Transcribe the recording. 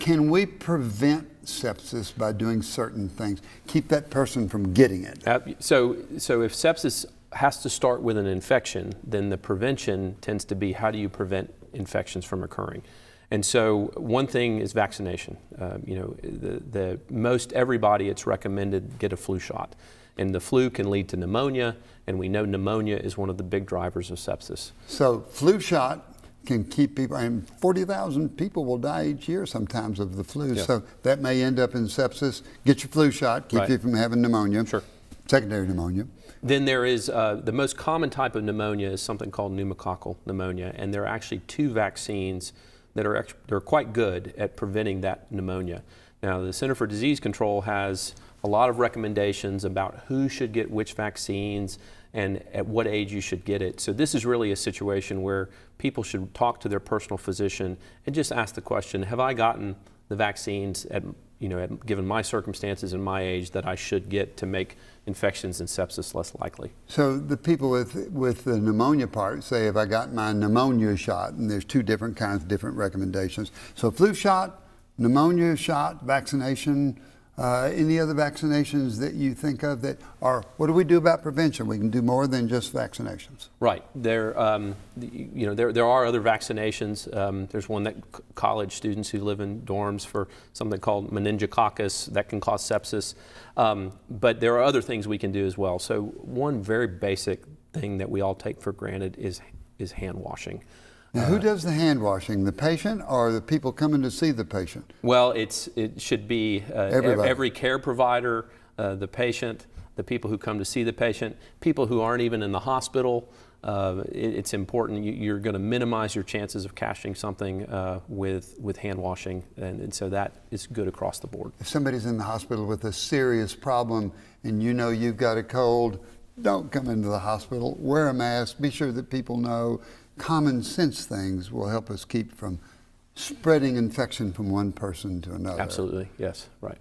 Can we prevent sepsis by doing certain things? Keep that person from getting it? So if sepsis has to start with an infection, then the prevention tends to be how do you prevent infections from occurring? And so one thing is vaccination. Most everybody, it's recommended get a flu shot. And the flu can lead to pneumonia, and we know pneumonia is one of the big drivers of sepsis. So flu shot can keep people, and 40,000 people will die each year sometimes of the flu. Yeah. So that may end up in sepsis. Get your flu shot, keep you from having pneumonia, secondary pneumonia. Then there is, the most common type of pneumonia is something called pneumococcal pneumonia, and there are actually 2 vaccines that are quite good at preventing that pneumonia. Now, the Center for Disease Control has a lot of recommendations about who should get which vaccines and at what age you should get it. So this is really a situation where people should talk to their personal physician and just ask the question, have I gotten the vaccines given my circumstances and my age that I should get to make infections and sepsis less likely? So the people with the pneumonia part say, have I got my pneumonia shot? And there's 2 different kinds, different recommendations. So flu shot, pneumonia shot, vaccination, any other vaccinations that you think of that are, what do we do about prevention? We can do more than just vaccinations. Right. There are other vaccinations. There's one that college students who live in dorms for something called meningococcus that can cause sepsis. But there are other things we can do as well. So one very basic thing that we all take for granted is hand washing. Now, who does the hand washing, the patient or the people coming to see the patient? Well, it should be every care provider, the patient, the people who come to see the patient, people who aren't even in the hospital. It's important. You're going to minimize your chances of catching something with hand washing, and so that is good across the board. If somebody's in the hospital with a serious problem and you know you've got a cold, don't come into the hospital. Wear a mask. Be sure that people know. Common sense things will help us keep from spreading infection from one person to another. Absolutely, yes, right.